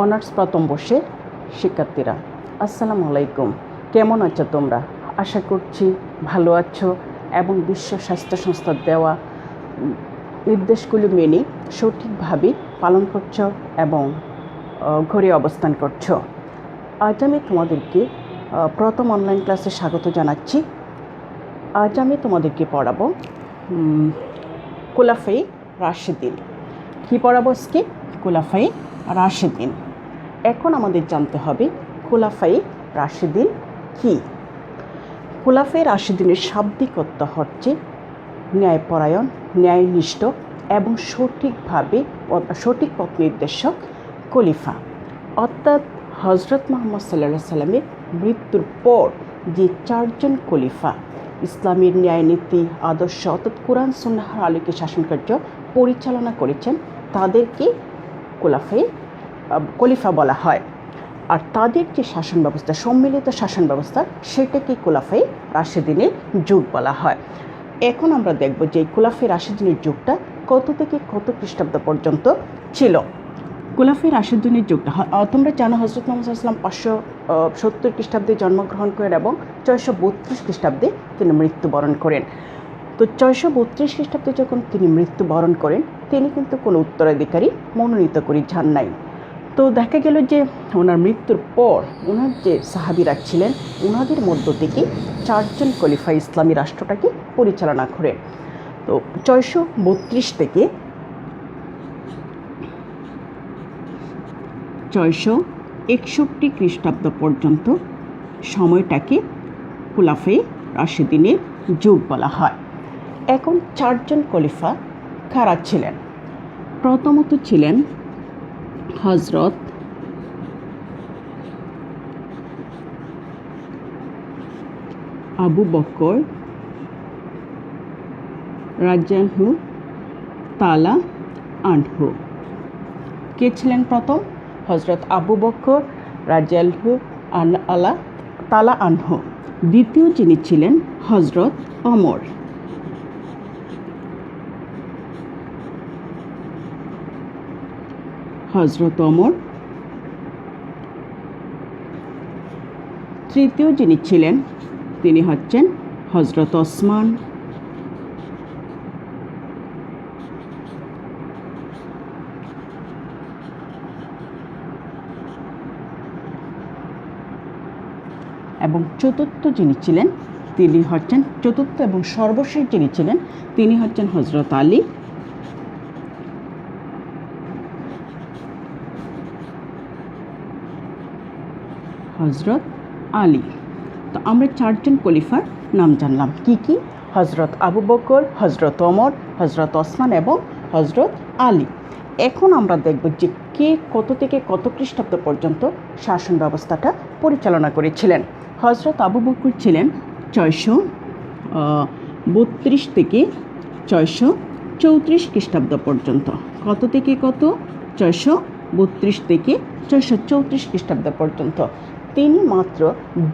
Honours প্রথম বর্ষের শিক্ষার্থীরা, আসসালামু আলাইকুম। কেমন আছো তোমরা? আশা করছি ভালো আছো এবং বিশ্ব স্বাস্থ্য সংস্থার দেওয়া নির্দেশগুলি মেনে সঠিকভাবে পালন করছো এবং ঘরে অবস্থান করছো। আজ আমি তোমাদেরকে প্রথম অনলাইন ক্লাসে স্বাগত জানাচ্ছি। আজ আমি তোমাদেরকে পড়াবো খুলাফায়ে রাশিদিন। কী পড়াবো আজকে? খুলাফায়ে রাশিদিন। এখন আমাদের জানতে হবে খুলাফায়ে রাশিদিন কী। খুলাফায়ে রাশিদিনের শাব্দিক অর্থ হচ্ছে ন্যায়পরায়ণ, ন্যায়নিষ্ঠ এবং সঠিক পথ নির্দেশক খলিফা। অর্থাৎ হজরত মুহাম্মদ সাল্লাল্লাহু আলাইহি সাল্লামের মৃত্যুর পর যে চারজন খলিফা ইসলামের ন্যায়নীতি আদর্শ অর্থাৎ কোরআন সুন্নাহর আলোকে শাসনকার্য পরিচালনা করেছেন তাদেরকে খলিফা বলা হয়। আর তাদের যে শাসন ব্যবস্থা, সম্মিলিত শাসন ব্যবস্থা, সেটাকে খুলাফায়ে রাশিদিনের যুগ বলা হয়। এখন আমরা দেখব যে এই খুলাফায়ে রাশিদিনের যুগটা কত থেকে কত খ্রিস্টাব্দ পর্যন্ত ছিল। খুলাফায়ে রাশিদিনের যুগটা তোমরা জানো হজরত মুহাম্মদ সাল্লাল্লাহু আলাইহি ওয়াসাল্লাম 570 খ্রিস্টাব্দে জন্মগ্রহণ করেন এবং 632 খ্রিস্টাব্দে তিনি মৃত্যুবরণ করেন। তো 632 খ্রিস্টাব্দে যখন তিনি মৃত্যুবরণ করেন, তিনি কিন্তু কোনো উত্তরাধিকারী মনোনীত করে যান নাই। তো দেখা গেল যে ওনার মৃত্যুর পর ওনার যে সাহাবীরা ছিলেন, ওনাদের মধ্য থেকে চারজন খলিফা ইসলামী রাষ্ট্রটাকে পরিচালনা করেন। তো 632 থেকে 661 খ্রিস্টাব্দ পর্যন্ত সময়টাকে খুলাফায়ে রাশিদিনের যুগ বলা হয়। এখন চারজন খলিফা কারা ছিলেন? প্রথমত ছিলেন হজরত আবু বকর রাদিয়াল্লাহু তাআলা আনহু। কে ছিলেন প্রথম? হজরত আবু বকর রাদিয়াল্লাহু তাআলা আনহু। দ্বিতীয় যিনি ছিলেন হজরত ওমর। তৃতীয় যিনি ছিলেন তিনি হচ্ছেন হজরত ওসমান। এবং চতুর্থ যিনি ছিলেন তিনি হচ্ছেন চতুর্থ এবং সর্বশেষ যিনি ছিলেন তিনি হচ্ছেন হজরত আলী। তো আমরা চারজন খলিফার নাম জানলাম। কি কি? হজরত আবু বকর, হজরত ওমর, হজরত ওসমান এবং হজরত আলী। এখন আমরা দেখব যে কে কত থেকে কত খ্রিস্টাব্দ পর্যন্ত শাসন ব্যবস্থাটা পরিচালনা করেছিলেন। হজরত আবু বকর ছিলেন 632 থেকে 634 খ্রিস্টাব্দ পর্যন্ত। কত থেকে কত? 632 থেকে 634 খ্রিস্টাব্দ পর্যন্ত। তিনি মাত্র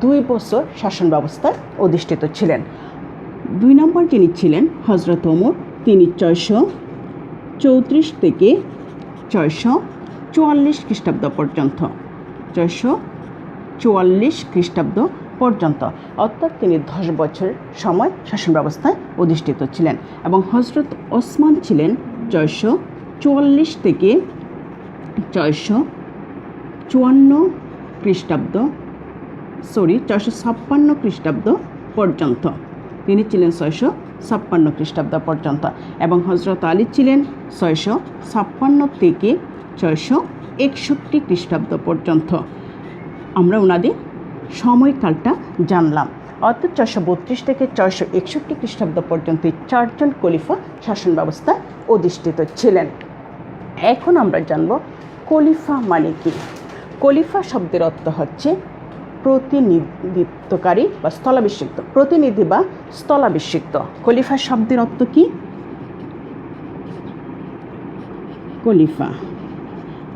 2 বছর শাসন ব্যবস্থায় অধিষ্ঠিত ছিলেন। 2 নম্বর যিনি ছিলেন হজরত ওমর, তিনি 634 থেকে 644 খ্রিস্টাব্দ পর্যন্ত। 644 খ্রিস্টাব্দ পর্যন্ত, অর্থাৎ তিনি 10 বছর সময় শাসন ব্যবস্থায় অধিষ্ঠিত ছিলেন। এবং হজরত ওসমান ছিলেন 644 থেকে 656 খ্রিস্টাব্দ পর্যন্ত। তিনি ছিলেন 656 খ্রিস্টাব্দ পর্যন্ত। এবং হজরত আলী ছিলেন 656 থেকে 661 খ্রিস্টাব্দ পর্যন্ত। আমরা ওনাদের সময়কালটা জানলাম। অর্থাৎ 632 থেকে 661 খ্রিস্টাব্দ পর্যন্ত এই চারজন খলিফা শাসন ব্যবস্থায় অধিষ্ঠিত ছিলেন। এখন আমরা জানব খলিফা মানে কি। খলিফা শব্দের অর্থ হচ্ছে প্রতিনিধিত্বকারী বা স্থলাভিষিক্ত, প্রতিনিধি বা স্থলাভিষিক্ত। খলিফা শব্দের অর্থ কি?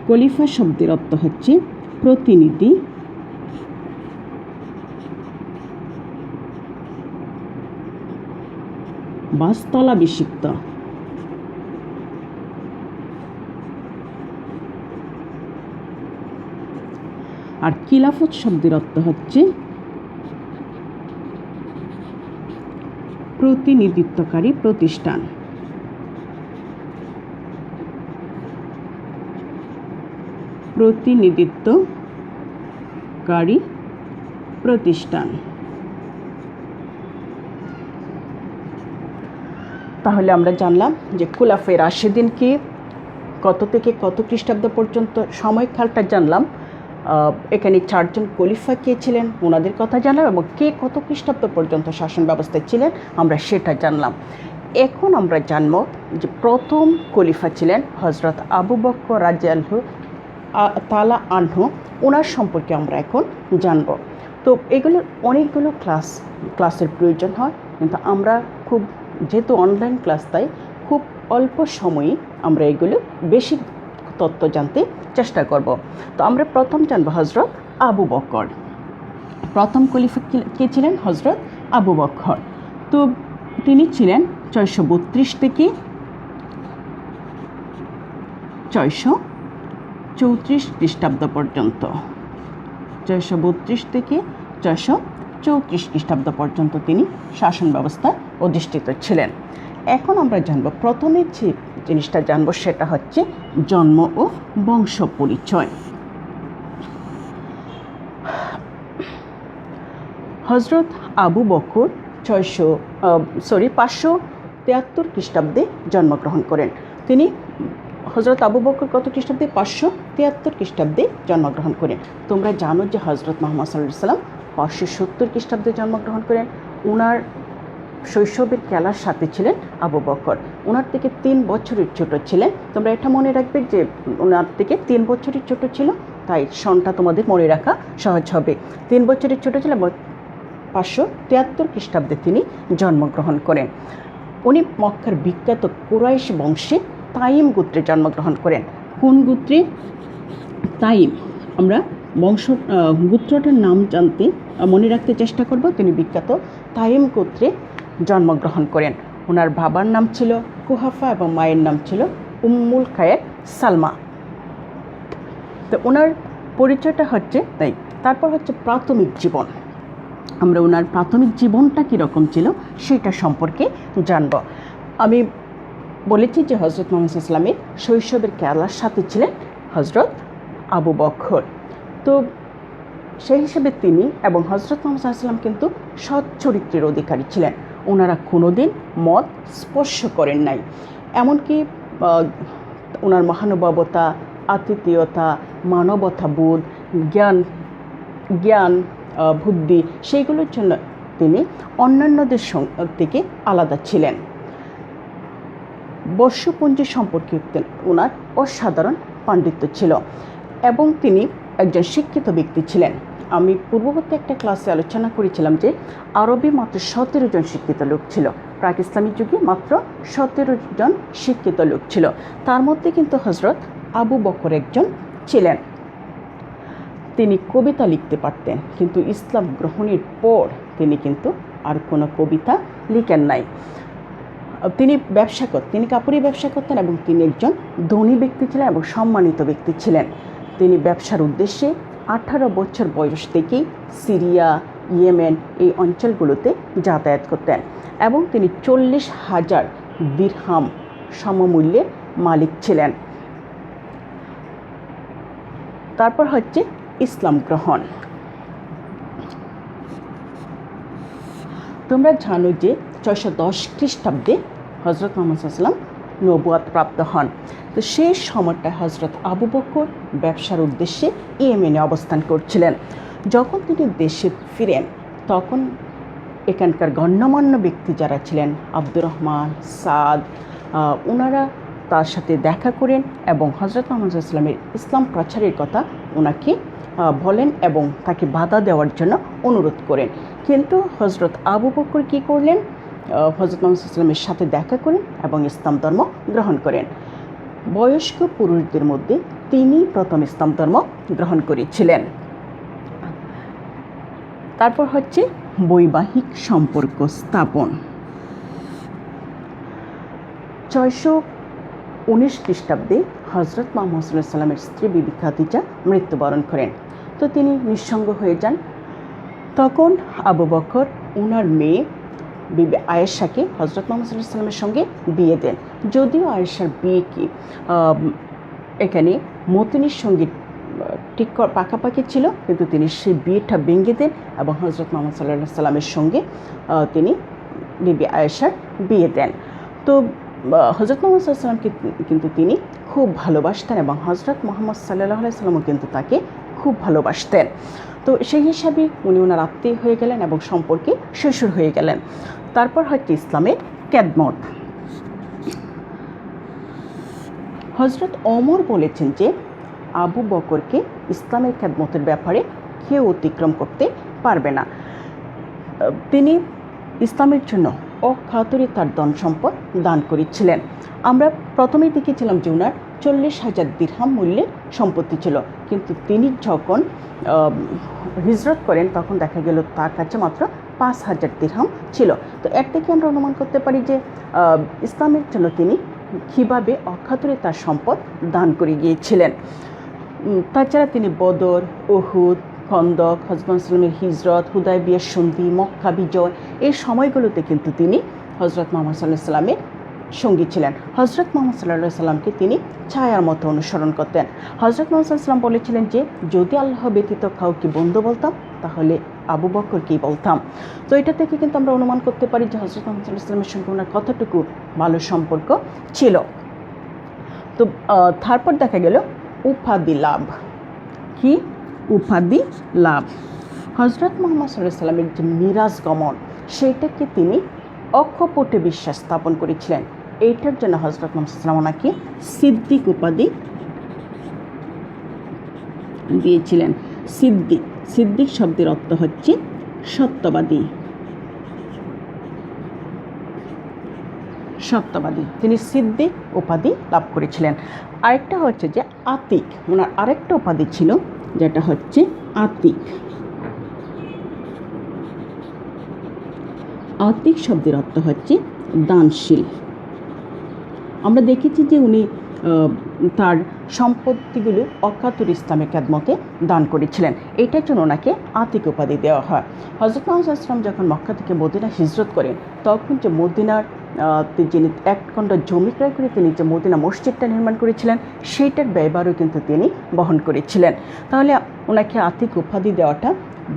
খলিফা শব্দের অর্থ হচ্ছে প্রতিনিধি বা স্থলাভিষিক্ত। আর খিলাফত শব্দের অর্থ হচ্ছে প্রতিনিধিত্বকারী প্রতিষ্ঠান। প্রতিনিধিত্বকারী প্রতিষ্ঠান। তাহলে আমরা জানলাম যে খুলাফায়ে রাশেদিন কি, কত থেকে কত খ্রিস্টাব্দ পর্যন্ত সময়কালটা জানলাম। এখানে 4 জন খলিফা কে ছিলেন ওনাদের কথা জানলাম, এবং কে কত খ্রিস্টাব্দ পর্যন্ত শাসন ব্যবস্থায় ছিলেন আমরা সেটা জানলাম। এখন আমরা জানব যে প্রথম খলিফা ছিলেন হজরত আবু বকর রাদিয়াল্লাহু তাআলা আনহু, ওনার সম্পর্কে আমরা এখন জানব। তো এগুলোর অনেকগুলো ক্লাসের প্রয়োজন হয়, কিন্তু আমরা খুব যেহেতু অনলাইন ক্লাস, তাই খুব অল্প সময়ে আমরা এগুলো বেশি তথ্য জানতে চেষ্টা করব। তো আমরা প্রথম জানব হজরত আবু বকর। প্রথম খলিফা কে ছিলেন? হজরত আবু বকর। তো তিনি ছিলেন 632 থেকে 634 খ্রিস্টাব্দ পর্যন্ত। 632 থেকে 634 খ্রিস্টাব্দ পর্যন্ত তিনি শাসন ব্যবস্থায় অধিষ্ঠিত ছিলেন। এখন আমরা জানব, প্রথমে যে জিনিসটা জানব সেটা হচ্ছে জন্ম ও বংশ পরিচয়। হজরত আবু বকর 573 খ্রিস্টাব্দে জন্মগ্রহণ করেন। তিনি হজরত আবু বকর কত খ্রিস্টাব্দে? 573 খ্রিস্টাব্দে জন্মগ্রহণ করেন। তোমরা জানো যে হজরত মুহাম্মদ সাল্লাল্লাহু আলাইহি সাল্লাম 570 খ্রিস্টাব্দে জন্মগ্রহণ করেন। ওনার শৈশবের খেলার সাথে ছিলেন আবু বকর। ওনার থেকে 3 বছরের ছোট ছিলেন। তোমরা এটা মনে রাখবে যে ওনার থেকে 3 বছরের ছোট ছিল, তাই সনটা তোমাদের মনে রাখা সহজ হবে। 3 বছরের ছোট ছিল, 573 খ্রিস্টাব্দে তিনি জন্মগ্রহণ করেন। উনি মক্কার বিখ্যাত কুরাইশ বংশে তাইম গোত্রে জন্মগ্রহণ করেন। কোন গোত্রে? তাইম। আমরা গোত্রটার নাম জানতে মনে রাখতে চেষ্টা করব। তিনি বিখ্যাত তাইম গোত্রে জন্মগ্রহণ করেন। ওনার বাবার নাম ছিল কুহাফা এবং মায়ের নাম ছিল উম্মুল খায়ের সালমা। তো ওনার পরিচয়টা হচ্ছে তাই। তারপর হচ্ছে প্রাথমিক জীবন। আমরা ওনার প্রাথমিক জীবনটা কীরকম ছিল সেটা সম্পর্কে জানব। আমি বলেছি যে হজরত মুহাম্মদ সাল্লাল্লাহু আলাইহি ওয়াসাল্লামের শৈশবের খেলার সাথে ছিলেন হজরত আবু বকর। তো সেই হিসেবে তিনি এবং হজরত মুহাম্মদ সাল্লাল্লাহু আলাইহি ওয়াসাল্লাম কিন্তু সৎ চরিত্রের অধিকারী ছিলেন। ওনারা কোনোদিন মদ স্পর্শ করেন নাই। এমনকি ওনার মহানুভবতা, আতিথেয়তা, মানবতা বোধ, জ্ঞান বুদ্ধি, সেইগুলোর জন্য তিনি অন্যান্যদের থেকে আলাদা ছিলেন। বর্ষপঞ্জি সম্পর্কে ওনার অসাধারণ পাণ্ডিত্য ছিল, এবং তিনি একজন শিক্ষিত ব্যক্তি ছিলেন। আমি পূর্ববর্তী একটা ক্লাসে আলোচনা করেছিলাম যে আরবে মাত্র 17 জন শিক্ষিত লোক ছিল। প্রাক ইসলামিক যুগে মাত্র 17 জন শিক্ষিত লোক ছিল। তার মধ্যে কিন্তু হজরত আবু বকর একজন ছিলেন। তিনি কবিতা লিখতে পারতেন, কিন্তু ইসলাম গ্রহণের পর তিনি কিন্তু আর কোনো কবিতা লিখেন নাই। তিনি কাপড়ের ব্যবসা করতেন, এবং তিনি একজন ধনী ব্যক্তি ছিলেন এবং সম্মানিত ব্যক্তি ছিলেন। তিনি ব্যবসার উদ্দেশ্যে 18 বছর বয়স থেকেই সিরিয়া, ইয়েমেন এই অঞ্চলগুলোতে যাতায়াত করতেন, এবং তিনি 40,000 দিরহাম সমমূল্যের মালিক ছিলেন। তারপর হচ্ছে ইসলাম গ্রহণ। তোমরা জানো যে 610 খ্রিস্টাব্দে হজরত মুহাম্মদ সাল্লাল্লাহু আলাইহি ওয়াসাল্লাম নবুয়ত প্রাপ্ত হন। তো সেই সময়টা হজরত আবু বকর ব্যবসার উদ্দেশ্যে ইয়েমেনে অবস্থান করছিলেন। যখন তিনি দেশে ফিরেন, তখন এখানকার গণ্যমান্য ব্যক্তি যারা ছিলেন, আব্দুর রহমান, সাদ, ওনারা তার সাথে দেখা করেন এবং হজরত মুহাম্মদ সাল্লাল্লাহু আলাইহি ওয়াসাল্লামের ইসলাম প্রচারের কথা ওনাকে বলেন এবং তাকে বাধা দেওয়ার জন্য অনুরোধ করেন। কিন্তু হজরত আবু বকর কী করলেন? হজরত মুহাম্মদ সাল্লাল্লাহু আলাইহি ওয়াসাল্লামের সাথে দেখা করেন এবং ইসলাম ধর্ম গ্রহণ করেন। বয়স্ক পুরুষদের মধ্যে তিনি প্রথম ইসলাম ধর্ম গ্রহণ করেছিলেন। তারপর হচ্ছে বৈবাহিক সম্পর্ক স্থাপন। 619 খ্রিস্টাব্দে হজরত মুহাম্মদ সাল্লাল্লাহু আলাইহি ওয়াসাল্লামের স্ত্রী বিবি খাদিজা মৃত্যুবরণ করেন। তো তিনি নিঃসঙ্গ হয়ে যান। তখন আবু বকর ওনার মেয়ে বিবি আয়েশাকে হজরত মুহাম্মদ সাল্লাল্লাহু আলাইহি ওয়াসাল্লামের সঙ্গে বিয়ে দেন। যদিও আয়েশার বিয়ে কি এখানে মতিনীর সঙ্গে ঠিক পাকাপাকি ছিল, কিন্তু তিনি সেই বিয়েটা ভেঙে দেন এবং হজরত মুহাম্মদ সাল্লাল্লাহু আলাইহি ওয়াসাল্লামের সঙ্গে তিনি বিবি আয়েশার বিয়ে দেন। তো হজরত মুহাম্মদ সাল্লাল্লাহু আলাইহি ওয়াসাল্লামকে কিন্তু তিনি খুব ভালোবাসতেন এবং হজরত মুহাম্মদ সাল্লাল্লাহু আলাইহি ওয়াসাল্লামও কিন্তু তাকে খুব ভালোবাসতেন। তো সেই হিসাবে উনি ওনার আত্মীয় হয়ে গেলেন এবং সম্পর্কে শ্বশুর হয়ে গেলেন। তারপর হচ্ছে ইসলামের খেদমত। হজরত ওমর বলেছেন যে আবু বকরকে ইসলামের খেদমতের ব্যাপারে কেউ অতিক্রম করতে পারবে না। তিনি ইসলামের জন্য অকাতরে তার ধন সম্পদ দান করেছিলেন। আমরা প্রথমেই দেখেছিলাম যে ওনার 40,000 দিরহাম মূল্যের সম্পত্তি ছিল, কিন্তু তিনি যখন হিজরত করেন তখন দেখা গেল তার কাছে মাত্র 5,000 দিরহাম ছিল। তো এর থেকে আমরা অনুমান করতে পারি যে ইসলামের জন্য তিনি কীভাবে অকাতরে তার সম্পদ দান করে গিয়েছিলেন। তাছাড়া তিনি বদর, উহুদ, খন্দক, হজরত মুসলিমের হিজরত, হুদায়বিয়ার সন্ধি, মক্কা বিজয় এই সময়গুলোতে কিন্তু তিনি হজরত মুহাম্মদ সাল্লাল্লাহু আলাইহি ওয়াসাল্লামের সঙ্গী ছিলেন। হজরত মুহাম্মদ সাল্লাল্লাহু আলাইহি ওয়াসাল্লামকে তিনি ছায়ার মতো অনুসরণ করতেন। হজরত মুহাম্মদ সাল্লাল্লাহু আলাইহি ওয়াসাল্লাম বলেছিলেন যে যদি আল্লাহ ব্যতীত কাউকে বন্ধু বলতাম তাহলে আবু বকরকেই বলতাম। তো এটা থেকে কিন্তু আমরা অনুমান করতে পারি যে হজরত মুহাম্মদ সাল্লাল্লাহু আলাইহি ওয়াসাল্লামের সঙ্গে ওনার কতটুকু ভালো সম্পর্ক ছিল। তো তারপর দেখা গেল উপাধি লাভ। কি উপাধি লাভ? হজরত মুহাম্মদ সাল্লাল্লাহু আলাইহি ওয়াসাল্লামের যে মিরাজ গমন সেইটাকে তিনি অকপটে বিশ্বাস স্থাপন করেছিলেন। এইটার জন্য হজরত মুহাম্মদ সাল্লাল্লাহু আলাইহি ওয়াসাল্লাম ওনাকে সিদ্দিক উপাধি দিয়েছিলেন। সিদ্দিক, সিদ্দিক শব্দের অর্থ হচ্ছে সত্যবাদী। সত্যবাদী, তিনি সিদ্দিক উপাধি লাভ করেছিলেন। আরেকটা হচ্ছে যে আতিক, ওনার আরেকটা উপাধি ছিল যেটা হচ্ছে আতিক। আতিক শব্দের অর্থ হচ্ছে দানশীল। আমরা দেখেছি যে উনি তার সম্পত্তিগুলো অকাতরে ইসলামের খেদমতে দান করেছিলেন। এইটার জন্য ওনাকে আতিক উপাধি দেওয়া হয়। হজরত মুহাম্মদ সাল্লাল্লাহু আলাইহি ওয়াসাল্লাম যখন মক্কা থেকে মদিনা হিজরত করেন তখন যে মদিনার যিনি এক খণ্ড জমি ক্রয় করে তিনি যে মদিনা মসজিদটা নির্মাণ করেছিলেন সেইটার ব্যয়ভারও কিন্তু তিনি বহন করেছিলেন। তাহলে ওনাকে আতিক উপাধি দেওয়াটা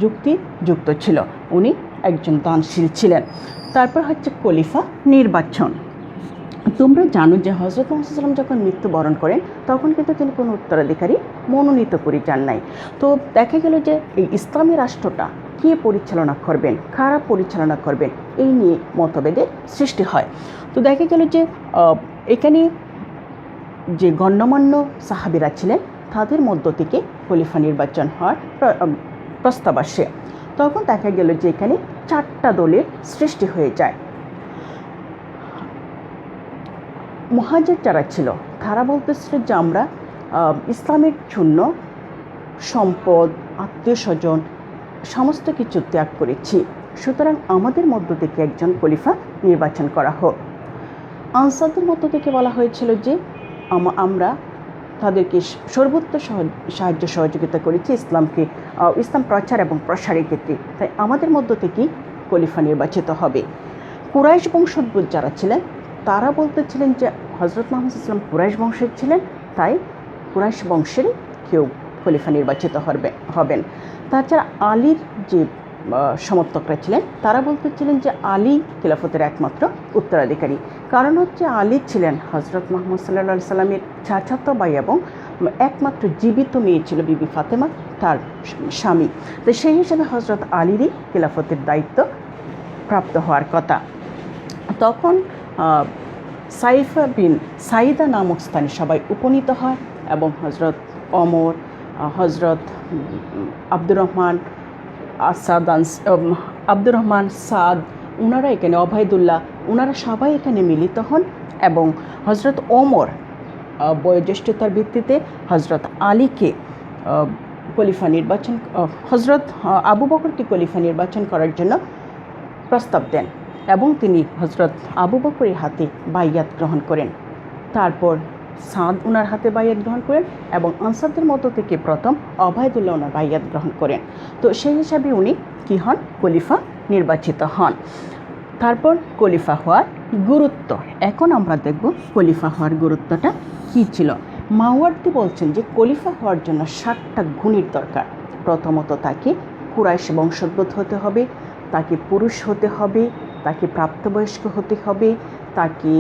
যুক্তিযুক্ত ছিল, উনি একজন দানশীল ছিলেন। তারপর হচ্ছে খলিফা নির্বাচন। তোমরা জানো যে হজরত মুহাম্মদ সাল্লাল্লাহু আলাইহি ওয়াসাল্লাম যখন মৃত্যুবরণ করেন তখন কিন্তু তিনি কোনো উত্তরাধিকারী মনোনীত করে যান নাই। তো দেখা গেল যে এই ইসলামী রাষ্ট্রটা কে পরিচালনা করবেন, কারা পরিচালনা করবেন, এই নিয়ে মতভেদের সৃষ্টি হয়। তো দেখা গেল যে এখানে যে গণ্যমান্য সাহাবীরা ছিলেন তাদের মধ্য থেকে খলিফা নির্বাচন হওয়ার প্রস্তাব আসে। তখন দেখা গেল যে এখানে 4টা দলের সৃষ্টি হয়ে যায়। মুহাজির যারা ছিল তারা বলতেছিল যে আমরা ইসলামের জন্য সম্পদ, আত্মীয় স্বজন সমস্ত কিছু ত্যাগ করেছি, সুতরাং আমাদের মধ্য থেকে একজন খলিফা নির্বাচন করা হোক। আনসারদের মধ্য থেকে বলা হয়েছিল যে আমরা তাদেরকে সর্বোচ্চ সাহায্য সহযোগিতা করেছি ইসলাম প্রচার এবং প্রসারের ক্ষেত্রে, তাই আমাদের মধ্য থেকেই খলিফা নির্বাচিত হবে। কুরাইশ বংশোদ্ভূত যারা ছিলেন তারা বলতেছিলেন যে হজরত মুহাম্মদ সাল্লাল্লাহু আলাইহি ওয়াসাল্লাম কুরাইশ বংশের ছিলেন, তাই কুরাইশ বংশেরই কেউ খলিফা নির্বাচিত হবেন। তাছাড়া আলীর যে সমর্থকরা ছিলেন তারা বলতেছিলেন যে আলী খিলাফতের একমাত্র উত্তরাধিকারী, কারণ হচ্ছে আলী ছিলেন হজরত মুহাম্মদ সাল্লাল্লাহু আলাইহি ওয়াসাল্লামের চাচাতো ভাই এবং একমাত্র জীবিত মেয়ে ছিল বিবি ফাতেমা তার স্বামী। তো সেই হিসাবে হজরত আলীরই খিলাফতের দায়িত্ব প্রাপ্ত হওয়ার কথা। তখন সাইফা বিন সাইদা নামক স্থানে সবাই উপনীত হয় এবং হজরত ওমর, হজরত আব্দুর রহমান সাদ, ওনারা এখানে অবায়দুল্লাহ, ওনারা সবাই এখানে মিলিত হন এবং হজরত ওমর বয়োজ্যেষ্ঠতার ভিত্তিতে হজরত আলীকে হজরত আবু বকরকে খলিফা নির্বাচন করার জন্য প্রস্তাব দেন এবং তিনি হজরত আবু বকরের হাতে বাইয়াত গ্রহণ করেন। তারপর সাদ ওনার হাতে বাইয়াত গ্রহণ করেন এবং আনসারদের মধ্য থেকে প্রথম অবায়দুল্লাহ ওনার বাইয়াত গ্রহণ করেন। তো সেই হিসাবে উনি কী হন, খলিফা নির্বাচিত হন। তারপর খলিফা হওয়ার গুরুত্ব, এখন আমরা দেখব খলিফা হওয়ার গুরুত্বটা কী ছিল। মাওয়ার্দি বলছেন যে খলিফা হওয়ার জন্য 7টা গুণের দরকার। প্রথমত তাকে কুরাইশ বংশোদ্ভূত হতে হবে, তাকে পুরুষ হতে হবে, তাকে প্রাপ্তবয়স্ক হতে হবে, তাকে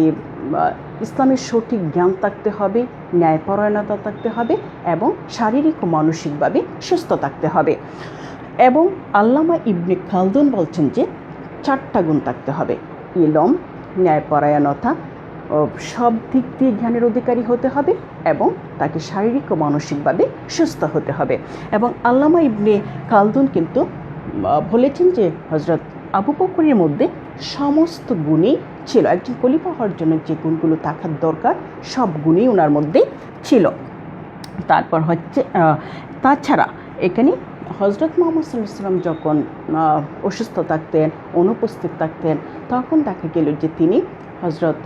ইসলামের সঠিক জ্ঞান থাকতে হবে, ন্যায়পরায়ণতা থাকতে হবে এবং শারীরিক ও মানসিকভাবে সুস্থ থাকতে হবে। এবং আল্লামা ইবনে খালদুন বলছেন যে 4টা গুণ থাকতে হবে। ইলম, ন্যায়পরায়ণতা, সব দিক দিয়ে জ্ঞানের অধিকারী হতে হবে এবং তাকে শারীরিক ও মানসিকভাবে সুস্থ হতে হবে। এবং আল্লামা ইবনে খালদুন কিন্তু বলেছেন যে হযরত আবু বকরের মধ্যে সমস্ত গুণই ছিল। একজন খলিফা হওয়ার জন্য যে গুণগুলো থাকার দরকার সব গুণই ওনার মধ্যে ছিল। তারপর হচ্ছে তাছাড়া এখানে হযরত মুহাম্মদ সাল্লাল্লাহু আলাইহি ওয়াসাল্লাম যখন অসুস্থ থাকতেন, অনুপস্থিত থাকতেন, তখন দেখা গেল যে তিনি হযরত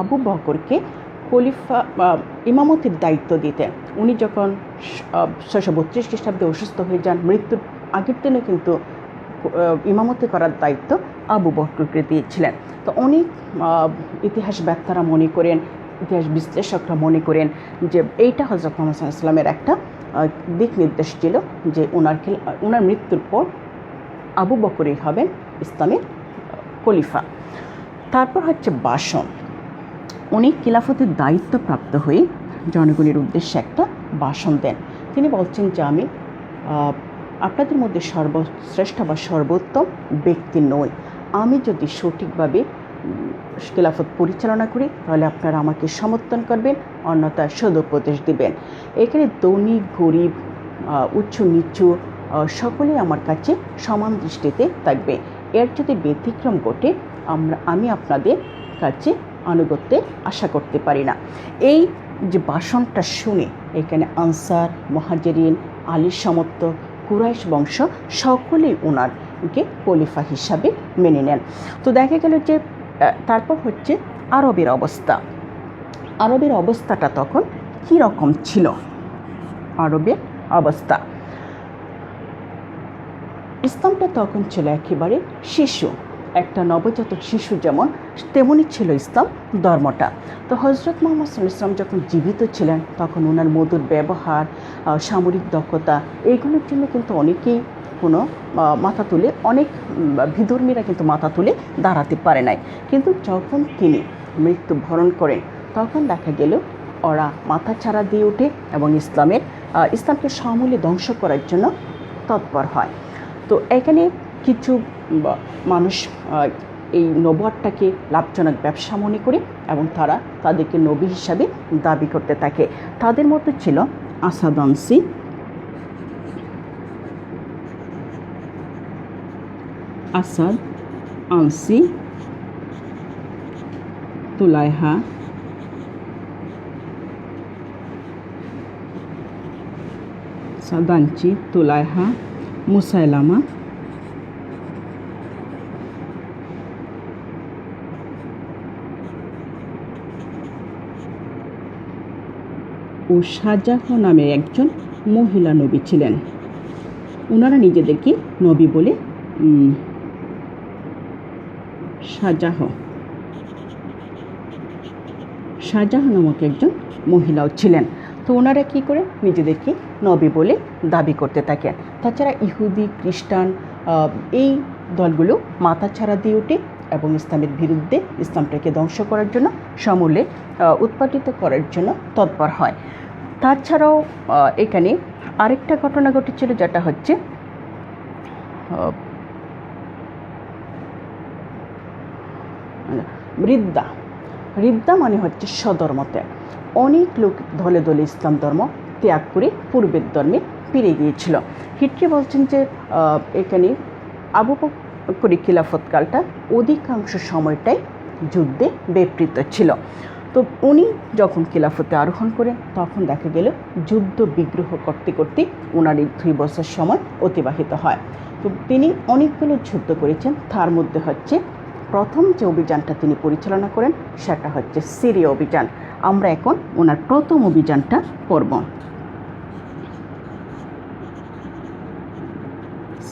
আবু বকরকে খলিফা ইমামতির দায়িত্ব দিতেন। উনি যখন 632 খ্রিস্টাব্দে অসুস্থ হয়ে যান, মৃত্যুর আগের দিনে কিন্তু ইমামতি করার দায়িত্ব আবু বকরকে দিয়েছিলেন। তো অনেক ইতিহাসবেত্তারা মনে করেন, ইতিহাস বিশ্লেষকরা মনে করেন যে এইটা হযরত মুহাম্মদ সাল্লাল্লাহু আলাইহি ওয়াসাল্লামের একটা দিক নির্দেশ ছিল যে ওনার মৃত্যুর পর আবু বকরই হবেন ইসলামের খলিফা। তারপর হচ্ছে ভাষণ। উনি খিলাফতের দায়িত্বপ্রাপ্ত হয়ে জনগণের উদ্দেশ্যে একটা ভাষণ দেন। তিনি বলছেন যে আমি আপনাদের মধ্যে সর্বশ্রেষ্ঠ বা সর্বোত্তম ব্যক্তি নই। আমি যদি সঠিকভাবে খিলাফত পরিচালনা করি তাহলে আপনারা আমাকে সমর্থন করবেন, অন্যথায় সদুপদেশ দিবেন। এখানে ধনী গরিব, উচ্চ নিচু সকলেই আমার কাছে সমান দৃষ্টিতে থাকবে। এর যদি ব্যতিক্রম ঘটে আমি আপনাদের কাছে আনুগত্যের আশা করতে পারি না। এই যে ভাষণটা শুনে এখানে আনসার, মুহাজিরিন, আলীর সমর্থক, কুরাইশ বংশ সকলেই ওনারকে খলিফা হিসাবে মেনে নেন। তো দেখা গেল যে তারপর হচ্ছে আরবের অবস্থা। আরবের অবস্থাটা তখন কী রকম ছিল? আরবের অবস্থা, ইসলামটা তখন ছিল একেবারে শিশু, একটা নবজাতক শিশু যেমন তেমনই ছিল ইসলাম ধর্মটা। তো হযরত মুহাম্মদ সাল্লাল্লাহু আলাইহি ওয়াসাল্লাম যখন জীবিত ছিলেন তখন ওনার মধুর ব্যবহার, সামরিক দক্ষতা, এইগুলোর জন্য কিন্তু অনেকেই মাথা তুলে, অনেক বিধর্মীরা কিন্তু মাথা তুলে দাঁড়াতে পারে নাই। কিন্তু যখন তিনি মৃত্যুবরণ করেন তখন দেখা গেল ওরা মাথা ছাড়া দিয়ে ওঠে এবং ইসলামকে সমূলে ধ্বংস করার জন্য তৎপর হয়। তো এখানে কিছু মানুষ এই নবুয়াতটাকে লাভজনক ব্যবসা মনে করে এবং তারা তাদেরকে নবী হিসাবে দাবি করতে থাকে। তাদের মধ্যে ছিল আসাদ আনসি, তুলাইহা, সাদানচি, তুলাইহা, মুসাইলামা, ও শাহজাহ নামে একজন মহিলা নবী ছিলেন। ওনারা নিজেদেরকে নবী বলে শাহজাহ নামক একজন মহিলাও ছিলেন। তো ওনারা কী করে নিজেদেরকে নবী বলে দাবি করতে থাকেন। তাছাড়া ইহুদি, খ্রিস্টান এই দলগুলো মাথা ছাড়া দিয়ে ওঠে এবং ইসলামের বিরুদ্ধে, ইসলামটাকে ধ্বংস করার জন্য, সমূলে উৎপাদিত করার জন্য তৎপর হয়। তাছাড়াও এখানে আরেকটা ঘটনা ঘটেছিল, যেটা হচ্ছে রিদ্দা মানে হচ্ছে স্বধর্ম ত্যাগ। অনেক লোক দলে দলে ইসলাম ধর্ম ত্যাগ করে পূর্বের ধর্মে ফিরে গিয়েছিল। হিটরি বলছেন যে এখানে আবু বকর খিলাফতকালটা অধিকাংশ সময়টাই যুদ্ধে ব্যাপৃত ছিল। তো উনি যখন খিলাফতে আরোহণ করেন তখন দেখা গেল যুদ্ধ বিগ্রহ করতে করতে ওনার এই 2 বছর সময় অতিবাহিত হয়। তো তিনি অনেকগুলো যুদ্ধ করেছেন, তার মধ্যে হচ্ছে প্রথম যে অভিযানটা তিনি পরিচালনা করেন সেটা হচ্ছে সিরিয়া অভিযান। আমরা এখন ওনার প্রথম অভিযানটা পড়ব।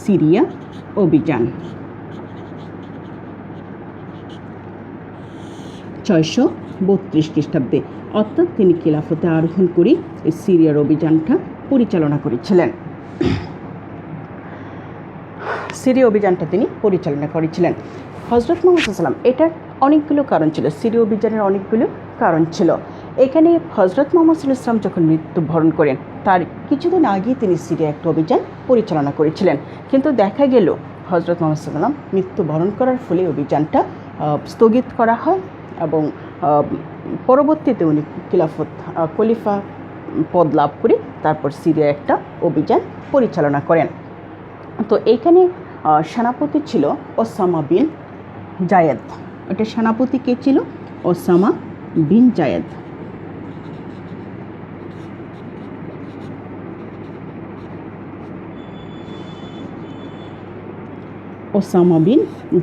সিরিয়া অভিযান 632 খ্রিস্টাব্দে, অর্থাৎ তিনি খিলাফতে আরোহণ করে এই সিরিয়ার অভিযানটা পরিচালনা করেছিলেন। সিরিয়া অভিযানটা তিনি পরিচালনা করেছিলেন। হজরত মুহাম্মদ সাল্লাল্লাহু আলাইহি ওয়াসাল্লাম, এটার অনেকগুলো কারণ ছিল, সিরিয়া অভিযানের অনেকগুলো কারণ ছিল। এখানে হজরত মুহাম্মদ সাল্লাল্লাহু আলাইহি ওয়াসাল্লাম যখন মৃত্যুবরণ করেন তার কিছুদিন আগেই তিনি সিরিয়া একটা অভিযান পরিচালনা করেছিলেন, কিন্তু দেখা গেল হজরত মুহাম্মদ সাল্লাল্লাহু আলাইহি ওয়াসাল্লাম মৃত্যুবরণ করার ফলে অভিযানটা স্থগিত করা হয় এবং পরবর্তীতে উনি খলিফা পদ লাভ করে তারপর সিরিয়া একটা অভিযান পরিচালনা করেন। তো এইখানে সেনাপতি ছিল ওসামা বিন জায়েদ। এটা সেনাপতি কে ছিল? ওসামা বিন জায়েদ। ওসামা বিন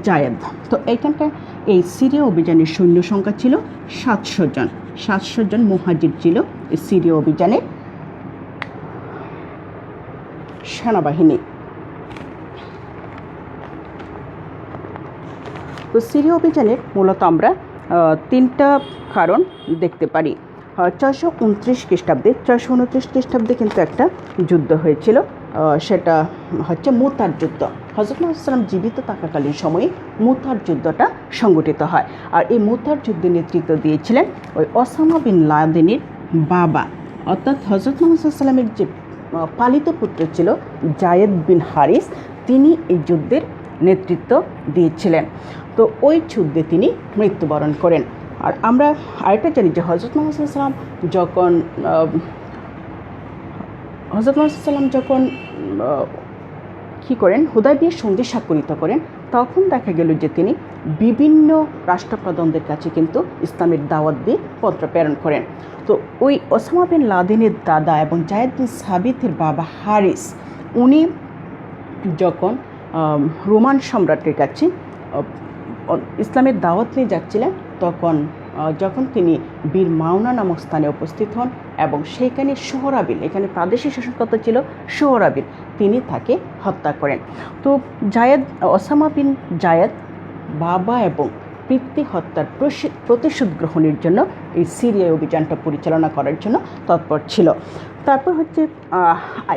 জায়েদ। তো এইখানকার এই সিরিয়া অভিযানের সৈন্য সংখ্যা ছিল 700 জন। 700 জন মুহাজির ছিল এই সিরিয়া অভিযানের সেনাবাহিনী। তো সিরিয়া অভিযানের মূলত আমরা 3টা কারণ দেখতে পারি। 629 খ্রিস্টাব্দে 629 খ্রিস্টাব্দে কিন্তু একটা যুদ্ধ হয়েছিল, সেটা হচ্ছে মুতার যুদ্ধ। হযরত মুহাম্মদ সাল্লাল্লাহু আলাইহি ওয়াসাল্লাম জীবিত থাকাকালীন সময়ে মুতার যুদ্ধটা সংগঠিত হয়। আর এই মুতার যুদ্ধে নেতৃত্ব দিয়েছিলেন ওই ওসামা বিন লাদেনের বাবা, অর্থাৎ হযরত মুহাম্মদ সাল্লাল্লাহু আলাইহি ওয়াসাল্লামের যে পালিত পুত্র ছিল জায়েদ বিন হারিস, তিনি এই যুদ্ধের নেতৃত্ব দিয়েছিলেন। তো ওই যুদ্ধে তিনি মৃত্যুবরণ করেন। আর আমরা আরেকটা জানি যে হযরত মুহাম্মদ সাল্লাল্লাহু আলাইহি ওয়াসাল্লাম যখন কী করেন, হুদায়বিয়ার সন্ধি স্বাক্ষরিত করেন, তখন দেখা গেল যে তিনি বিভিন্ন রাষ্ট্রপ্রধানদের কাছে কিন্তু ইসলামের দাওয়াত দিয়ে পত্র প্রেরণ করেন। তো ওই ওসামা বিন লাদেনের দাদা এবং জায়েদ বিন সাবিতের বাবা হারিস, উনি যখন রোমান সম্রাটের কাছে ইসলামের দাওয়াত নিয়ে যাচ্ছিলেন, তখন যখন তিনি বীর মাওনা নামক স্থানে উপস্থিত হন এবং সেইখানে সোহরাবিল, এখানে প্রাদেশিক শাসনকর্তা ছিল সোহরাবিল, তিনি তাকে হত্যা করেন। তো ওসামা বিন জায়েদ বাবা এবং পিতৃ হত্যার প্রতিশোধ গ্রহণের জন্য এই সিরিয়া অভিযানটা পরিচালনা করার জন্য তৎপর ছিল। তারপর হচ্ছে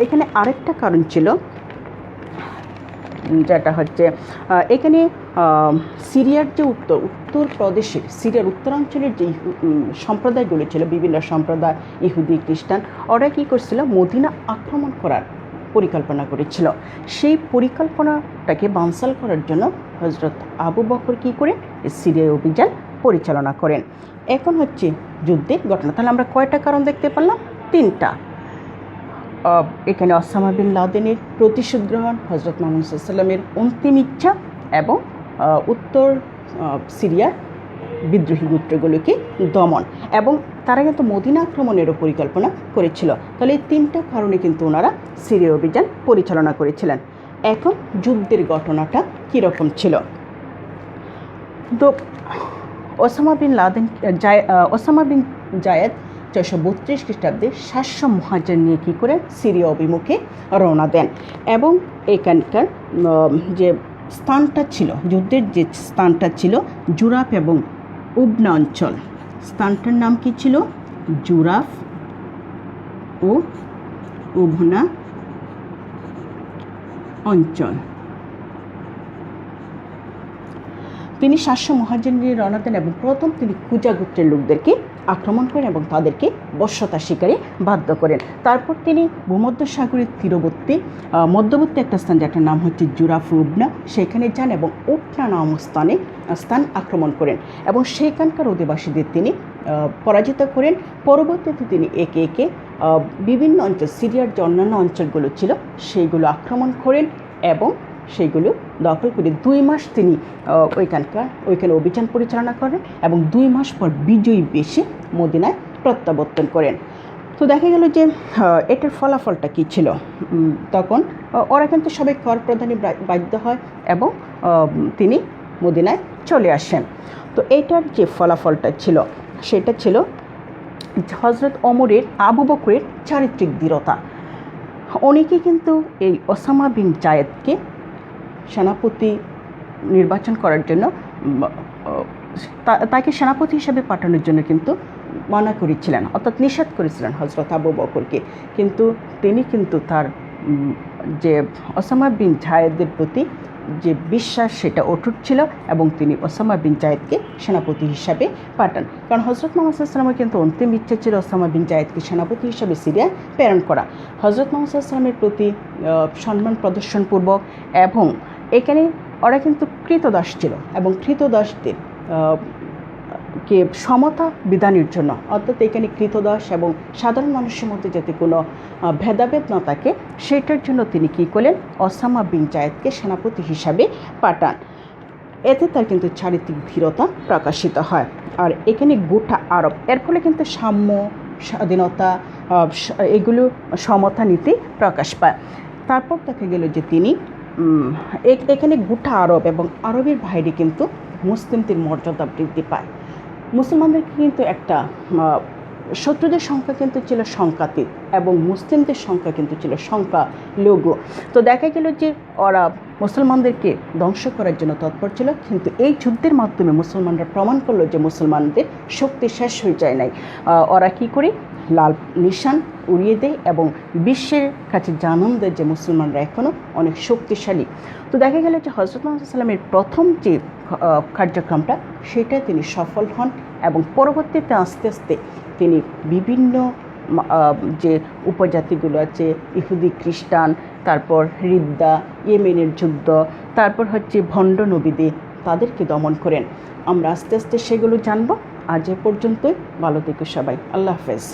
এখানে আরেকটা কারণ ছিল, যেটা হচ্ছে এখানে সিরিয়ার যে উত্তর প্রদেশের সিরিয়ার উত্তরাঞ্চলের যে সম্প্রদায়গুলো ছিল, বিভিন্ন সম্প্রদায়, ইহুদি, খ্রিস্টান, ওরা কী করছিল, মদিনা আক্রমণ করার পরিকল্পনা করেছিল। সেই পরিকল্পনাটাকে বানচাল করার জন্য হযরত আবু বকর কী করে সিরিয়া অভিযান পরিচালনা করেন। এখন হচ্ছে যুদ্ধের ঘটনা। তাহলে আমরা কয়টা কারণ দেখতে পারলাম? 3টা। এখানে ওসামা বিন লাদেনের প্রতিশোধ গ্রহণ, হযরত মুহাম্মদ সাল্লাল্লাহু আলাইহি ওয়াসাল্লামের অন্তিম ইচ্ছা এবং উত্তর সিরিয়ার বিদ্রোহী গোত্রগুলোকে দমন, এবং তারা কিন্তু মদিনা আক্রমণেরও পরিকল্পনা করেছিল। তাহলে এই 3টা কারণে কিন্তু ওনারা সিরিয়া অভিযান পরিচালনা করেছিলেন। এখন যুদ্ধের ঘটনাটা কীরকম ছিল? তো ওসামা বিন জায়েদ 632 খ্রিস্টাব্দে 700 মুহাজির নিয়ে কী করে সিরিয়া অভিমুখে রওনা দেন, এবং এখানকার যে স্থানটা ছিল, যুদ্ধের যে স্থানটা ছিল জুরাফ এবং উবনা অঞ্চল। স্থানটার নাম কি ছিল? জুরাফ ও উবনা অঞ্চল। তিনি 700 মুহাজির নিয়ে রওনা দেন এবং প্রথম তিনি কুজা গোত্রের লোকদেরকে আক্রমণ করেন এবং তাদেরকে বশ্যতা শিকারে বাধ্য করেন। তারপর তিনি ভূমধ্যসাগরের তীরবর্তী মধ্যবর্তী একটা স্থান, যেটার নাম হচ্ছে জুরাফ উবনা, সেখানে যান এবং উটনা নামক স্থান আক্রমণ করেন এবং সেখানকার অধিবাসীদের তিনি পরাজিত করেন। পরবর্তীতে তিনি একে একে বিভিন্ন অঞ্চল, সিরিয়ার যে অন্যান্য অঞ্চলগুলো ছিল সেইগুলো আক্রমণ করেন এবং সেইগুলো দখল করে 2 মাস তিনি ওইখানে অভিযান পরিচালনা করেন এবং 2 মাস পর বিজয়ী বেশে মদিনায় প্রত্যাবর্তন করেন। তো দেখা গেল যে এটার ফলাফলটা কী ছিল? তখন ওরা কিন্তু সবাই কর প্রদানে বাধ্য হয় এবং তিনি মদিনায় চলে আসেন। তো এইটার যে ফলাফলটা ছিল সেটা ছিল হজরত ওমরের, আবু বকরের চারিত্রিক দৃঢ়তা। অনেকে কিন্তু এই ওসামা বিন জায়েদকে সেনাপতি নির্বাচন করার জন্য, তাকে সেনাপতি হিসেবে পাঠানোর জন্য কিন্তু মানা করেছিলেন, অর্থাৎ নিষেধ করেছিলেন হজরত আবু বকরকে। কিন্তু তিনি কিন্তু তার যে ওসামা বিন জায়েদের প্রতি যে বিশ্বাস সেটা অটুট ছিল এবং তিনি ওসামা বিন জায়েদকে সেনাপতি হিসাবে পাঠান। কারণ হজরত মুহাম্মদ সাল্লাল্লাহু আলাইহি ওয়াসাল্লামের কিন্তু অন্তিম ইচ্ছা ছিল ওসামা বিন জায়েদকে সেনাপতি হিসাবে সিরিয়ায় প্রেরণ করা। হজরত মুহাম্মদ সাল্লাল্লাহু আলাইহি ওয়াসাল্লামের প্রতি সম্মান প্রদর্শনপূর্বক, এবং এখানে ওরা কিন্তু কৃতদাস ছিল এবং কৃতদাসদের কে সমতা বিধানের জন্য, অর্থাৎ এখানে কৃতদাস এবং সাধারণ মানুষের মধ্যে যাতে কোনো ভেদাভেদ না থাকে সেটার জন্য তিনি কী করলেন, ওসামা বিন জায়েদকে সেনাপতি হিসাবে পাঠান। এতে তার কিন্তু চারিত্রিক দৃঢ়তা প্রকাশিত হয়। আর এখানে গোটা আরব, এর ফলে কিন্তু সাম্য, স্বাধীনতা, এগুলো সমতা নীতি প্রকাশ পায়। তারপর দেখা গেল যে তিনি এখানে গোটা আরব এবং আরবের বাইরে কিন্তু মুসলিমদের মর্যাদা বৃদ্ধি পায়। মুসলমানদের কিন্তু একটা শত্রুদের সংখ্যা কিন্তু ছিল সংখ্যাতীত এবং মুসলিমদের সংখ্যা কিন্তু ছিল সংখ্যালঘু। তো দেখা গেল যে ওরা মুসলমানদেরকে ধ্বংস করার জন্য তৎপর ছিল, কিন্তু এই যুদ্ধের মাধ্যমে মুসলমানরা প্রমাণ করলো যে মুসলমানদের শক্তি শেষ হয়ে যায় নাই। ওরা কী করে লাল নিশান উড়িয়ে দেয় এবং বিশ্বের কাছে জানান দেয় যে মুসলমানরা এখনও অনেক শক্তিশালী। তো দেখা গেল যে হজরত মুহাম্মদ সাল্লাল্লাহু আলাইহি ওয়াসাল্লামের প্রথম যে কার্যক্রমটা সেটাই তিনি সফল হন এবং পরবর্তীতে আস্তে আস্তে তিনি বিভিন্ন যে উপজাতিগুলো আছে, ইহুদি, খ্রিস্টান, তারপর রিদ্দা, ইয়েমেনের যুদ্ধ, তারপর হচ্ছে ভণ্ড নবীদের, তাদেরকে দমন করেন। আমরা আস্তে আস্তে সেগুলো জানবো। আজ এ পর্যন্তই। ভালো থেকো সবাই। আল্লাহ হাফেজ।